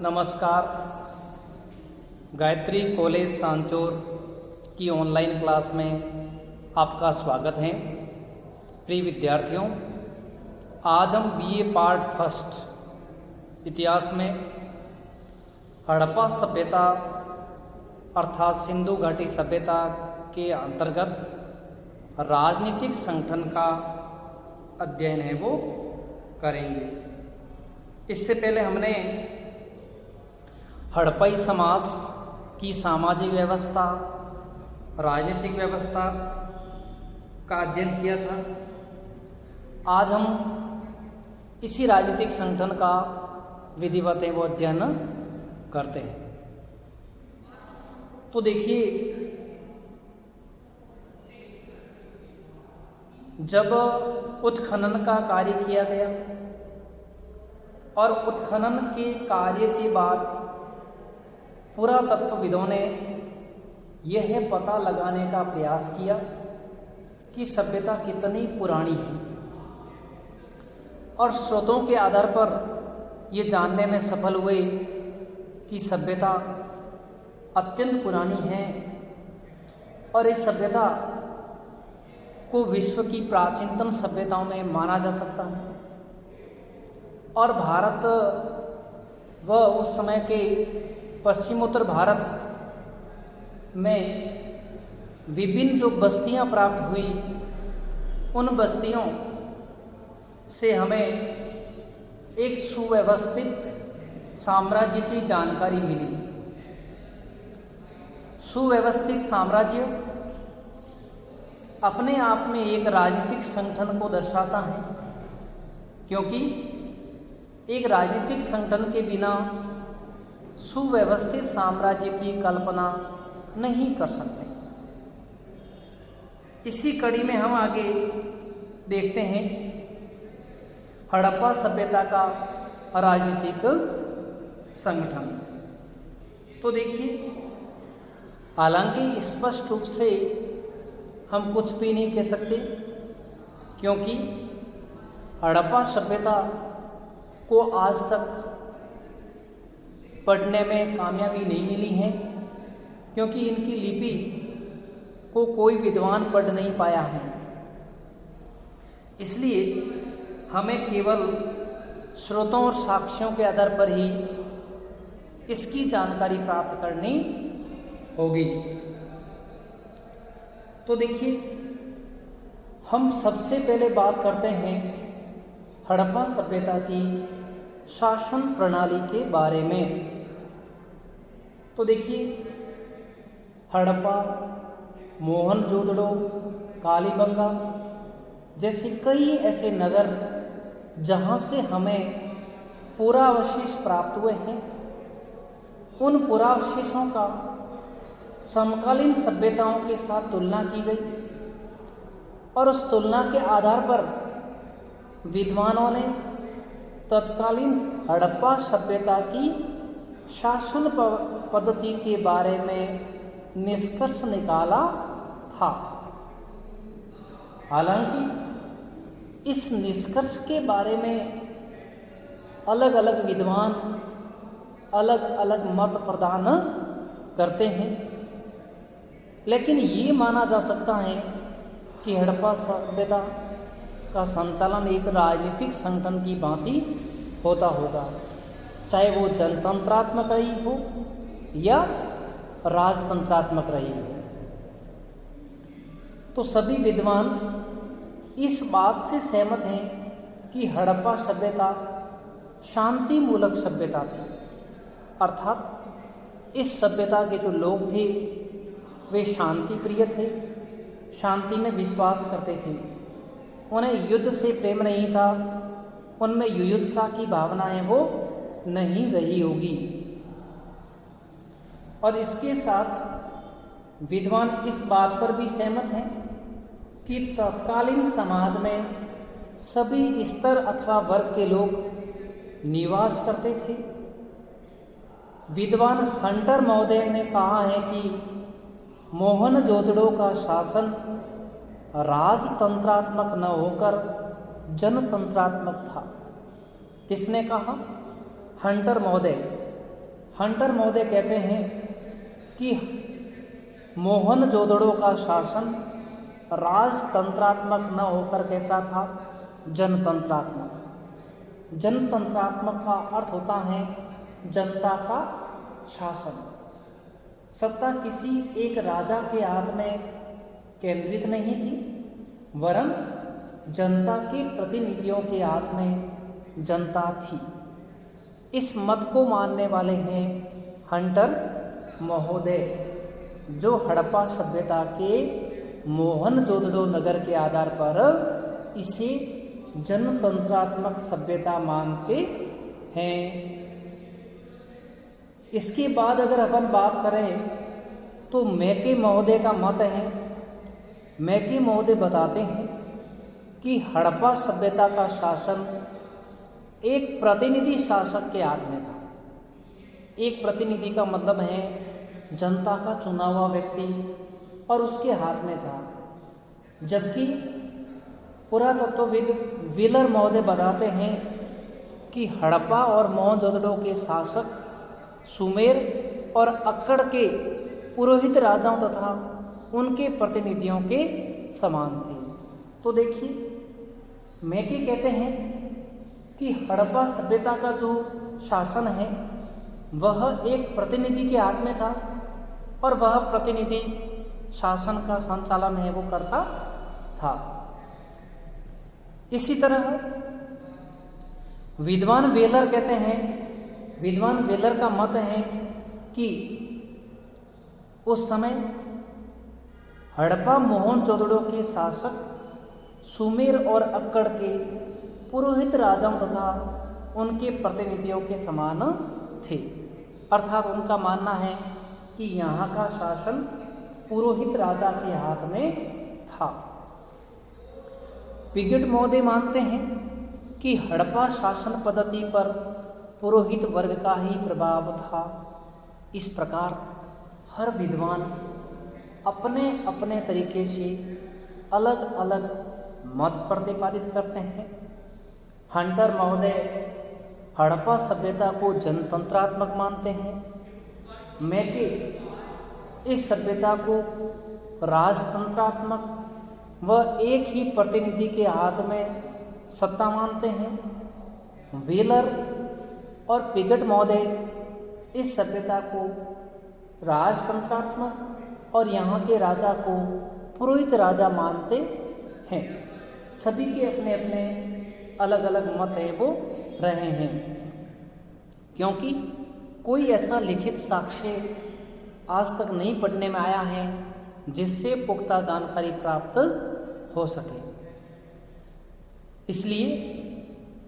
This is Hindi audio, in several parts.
नमस्कार। गायत्री कॉलेज सांचौर की ऑनलाइन क्लास में आपका स्वागत है। प्रिय विद्यार्थियों, आज हम बीए पार्ट फर्स्ट इतिहास में हड़प्पा सभ्यता अर्थात सिंधु घाटी सभ्यता के अंतर्गत राजनीतिक संगठन का अध्ययन है वो करेंगे। इससे पहले हमने हड़प्पाई समाज की सामाजिक व्यवस्था, राजनीतिक व्यवस्था का अध्ययन किया था। आज हम इसी राजनीतिक संगठन का विधिवत वो अध्ययन करते हैं। तो देखिए, जब उत्खनन का कार्य किया गया और उत्खनन के कार्य के बाद पुरातत्वविदों ने यह पता लगाने का प्रयास किया कि सभ्यता कितनी पुरानी है, और स्रोतों के आधार पर ये जानने में सफल हुए कि सभ्यता अत्यंत पुरानी है और इस सभ्यता को विश्व की प्राचीनतम सभ्यताओं में माना जा सकता है। और भारत व उस समय के पश्चिमोत्तर भारत में विभिन्न जो बस्तियां प्राप्त हुई, उन बस्तियों से हमें एक सुव्यवस्थित साम्राज्य की जानकारी मिली। सुव्यवस्थित साम्राज्य अपने आप में एक राजनीतिक संगठन को दर्शाता है, क्योंकि एक राजनीतिक संगठन के बिना सुव्यवस्थित साम्राज्य की कल्पना नहीं कर सकते। इसी कड़ी में हम आगे देखते हैं हड़प्पा सभ्यता का राजनीतिक संगठन। तो देखिए, हालांकि स्पष्ट रूप से हम कुछ भी नहीं कह सकते, क्योंकि हड़प्पा सभ्यता को आज तक पढ़ने में कामयाबी नहीं मिली है, क्योंकि इनकी लिपि को कोई विद्वान पढ़ नहीं पाया है। इसलिए हमें केवल स्रोतों और साक्ष्यों के आधार पर ही इसकी जानकारी प्राप्त करनी होगी। तो देखिए, हम सबसे पहले बात करते हैं हड़प्पा सभ्यता की शासन प्रणाली के बारे में। तो देखिए, हड़प्पा, मोहनजोदड़ो, कालीबंगा जैसे कई ऐसे नगर जहाँ से हमें पुरावशेष प्राप्त हुए हैं, उन पुरावशेषों का समकालीन सभ्यताओं के साथ तुलना की गई और उस तुलना के आधार पर विद्वानों ने तत्कालीन हड़प्पा सभ्यता की शासन पद्धति के बारे में निष्कर्ष निकाला था। हालांकि इस निष्कर्ष के बारे में अलग अलग विद्वान अलग अलग मत प्रदान करते हैं, लेकिन ये माना जा सकता है कि हड़प्पा सभ्यता का संचालन एक राजनीतिक संगठन की भांति होता होगा, चाहे वो जनतंत्रात्मक रही हो या राजतंत्रात्मक रही हो। तो सभी विद्वान इस बात से सहमत हैं कि हड़प्पा सभ्यता शांति मूलक सभ्यता थी, अर्थात इस सभ्यता के जो लोग थे वे शांति प्रिय थे, शांति में विश्वास करते थे, उन्हें युद्ध से प्रेम नहीं था, उनमें युयुत्सा की भावनाएं वो नहीं रही होगी। और इसके साथ विद्वान इस बात पर भी सहमत हैं कि तत्कालीन समाज में सभी स्तर अथवा वर्ग के लोग निवास करते थे। विद्वान हंटर महोदय ने कहा है कि मोहनजोदड़ो का शासन राजतंत्रात्मक न होकर जनतंत्रात्मक था। किसने कहा? हंटर महोदय। हंटर महोदय कहते हैं कि मोहनजोदड़ो का शासन राजतंत्रात्मक न होकर कैसा था, जनतंत्रात्मक। जनतंत्रात्मक का अर्थ होता है जनता का शासन। सत्ता किसी एक राजा के हाथ में केंद्रित नहीं थी, वरन जनता के प्रतिनिधियों के हाथ में जनता थी। इस मत को मानने वाले हैं हंटर महोदय, जो हड़प्पा सभ्यता के मोहनजोदड़ो नगर के आधार पर इसे जनतंत्रात्मक सभ्यता मानते हैं। इसके बाद अगर अपन बात करें तो मैके महोदय का मत है। मैके महोदय बताते हैं कि हड़प्पा सभ्यता का शासन एक प्रतिनिधि शासक के हाथ में था। एक प्रतिनिधि का मतलब है जनता का चुना हुआ व्यक्ति, और उसके हाथ में था। जबकि पुरातत्वविद व्हीलर महोदय बताते हैं कि हड़प्पा और मोहनजोदड़ो के शासक सुमेर और अक्कड़ के पुरोहित राजाओं तथा उनके प्रतिनिधियों के समान थे। तो देखिए, मैके कहते हैं कि हड़प्पा सभ्यता का जो शासन है वह एक प्रतिनिधि के हाथ में था, और वह प्रतिनिधि शासन का संचालन है वो करता था। इसी तरह विद्वान व्हीलर कहते हैं, विद्वान व्हीलर का मत है कि उस समय हड़प्पा मोहनजोदड़ो के शासक सुमेर और अक्कड़ के पुरोहित राजाओं तथा उनके प्रतिनिधियों के समान थे। अर्थात उनका मानना है कि यहाँ का शासन पुरोहित राजा के हाथ में था। पिगेट महोदय मानते हैं कि हड़प्पा शासन पद्धति पर पुरोहित वर्ग का ही प्रभाव था। इस प्रकार हर विद्वान अपने अपने तरीके से अलग अलग मत प्रतिपादित करते हैं। हंटर महोदय हड़प्पा सभ्यता को जनतंत्रात्मक मानते हैं। मैके इस सभ्यता को राजतंत्रात्मक व एक ही प्रतिनिधि के हाथ में सत्ता मानते हैं। व्हीलर और पिगेट महोदय इस सभ्यता को राजतंत्रात्मक और यहाँ के राजा को पुरोहित राजा मानते हैं। सभी के अपने अपने अलग अलग मत है वो रहे हैं, क्योंकि कोई ऐसा लिखित साक्ष्य आज तक नहीं पढ़ने में आया है जिससे पुख्ता जानकारी प्राप्त हो सके। इसलिए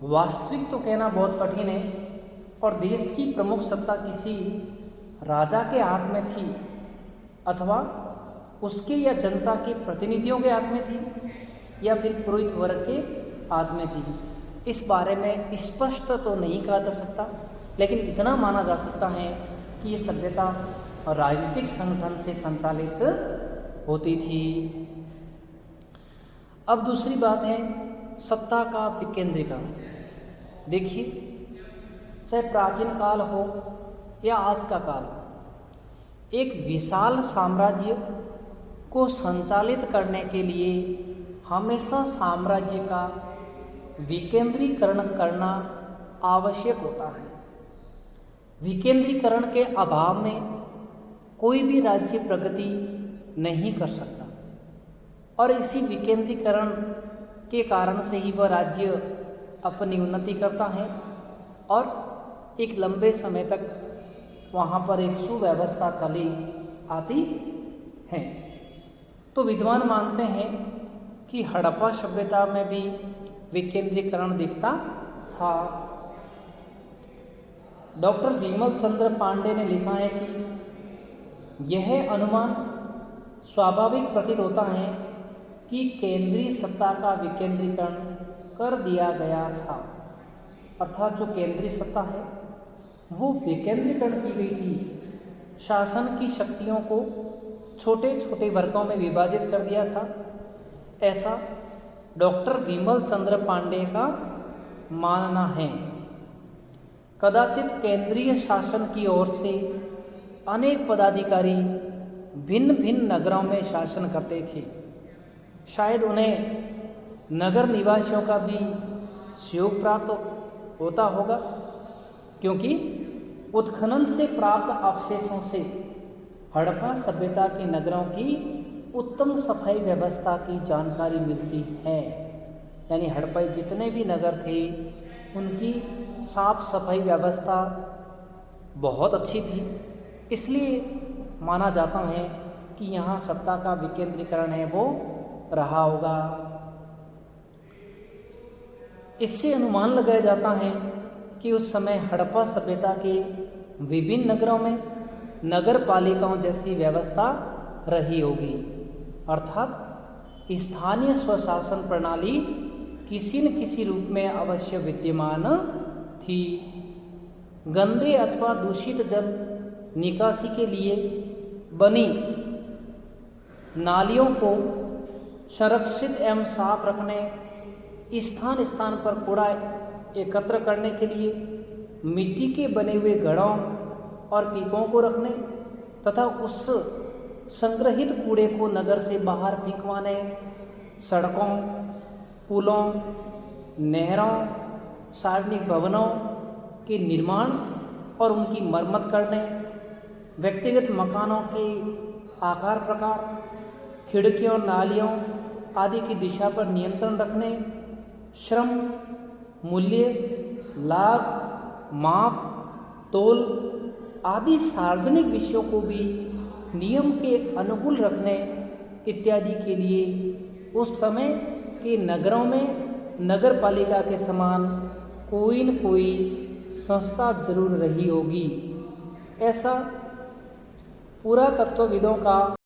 वास्तविक तो कहना बहुत कठिन है, और देश की प्रमुख सत्ता किसी राजा के हाथ में थी अथवा उसके या जनता के प्रतिनिधियों के हाथ में थी या फिर पुरोहित वर्ग के हाथ में थी। इस बारे में स्पष्ट तो नहीं कहा जा सकता, लेकिन इतना माना जा सकता है कि ये सभ्यता राजनीतिक संगठन से संचालित होती थी। अब दूसरी बात है सत्ता का विकेंद्रीकरण। देखिए, चाहे प्राचीन काल हो या आज का काल हो, एक विशाल साम्राज्य को संचालित करने के लिए हमेशा साम्राज्य का विकेंद्रीकरण करना आवश्यक होता है। विकेंद्रीकरण के अभाव में कोई भी राज्य प्रगति नहीं कर सकता, और इसी विकेंद्रीकरण के कारण से ही वह राज्य अपनी उन्नति करता है और एक लंबे समय तक वहाँ पर एक सुव्यवस्था चली आती है। तो विद्वान मानते हैं कि हड़प्पा सभ्यता में भी विकेंद्रीकरण दिखता था। डॉक्टर विमल चंद्र पांडे ने लिखा है कि यह अनुमान स्वाभाविक प्रतीत होता है कि केंद्रीय सत्ता का विकेंद्रीकरण कर दिया गया था। अर्थात जो केंद्रीय सत्ता है वो विकेंद्रीकरण की गई थी। शासन की शक्तियों को छोटे छोटे वर्गों में विभाजित कर दिया था। ऐसा डॉक्टर विमल चंद्र पांडे का मानना है। कदाचित केंद्रीय शासन की ओर से अनेक पदाधिकारी भिन्न भिन्न नगरों में शासन करते थे। शायद उन्हें नगर निवासियों का भी सहयोग प्राप्त होता होगा, क्योंकि उत्खनन से प्राप्त अवशेषों से हड़प्पा सभ्यता के नगरों की उत्तम सफाई व्यवस्था की जानकारी मिलती है। यानी हड़प्पा जितने भी नगर थे उनकी साफ सफाई व्यवस्था बहुत अच्छी थी, इसलिए माना जाता है कि यहाँ सत्ता का विकेंद्रीकरण है वो रहा होगा। इससे अनुमान लगाया जाता है कि उस समय हड़प्पा सभ्यता के विभिन्न नगरों में नगर पालिकाओं जैसी व्यवस्था रही होगी, अर्थात स्थानीय स्वशासन प्रणाली किसी न किसी रूप में अवश्य विद्यमान थी। गंदे अथवा दूषित जल निकासी के लिए बनी नालियों को संरक्षित एवं साफ रखने, स्थान स्थान पर कूड़ा एकत्र करने के लिए मिट्टी के बने हुए घड़ों और पीपों को रखने तथा उस संग्रहित कूड़े को नगर से बाहर फेंकवाने, सड़कों, पुलों, नहरों, सार्वजनिक भवनों के निर्माण और उनकी मरम्मत करने, व्यक्तिगत मकानों के आकार प्रकार, खिड़कियों, नालियों आदि की दिशा पर नियंत्रण रखने, श्रम, मूल्य, लाभ, माप, तोल आदि सार्वजनिक विषयों को भी नियम के अनुकूल रखने इत्यादि के लिए उस समय के नगरों में नगर पालिका के समान कोई न कोई संस्था जरूर रही होगी। ऐसा पुरातत्वविदों का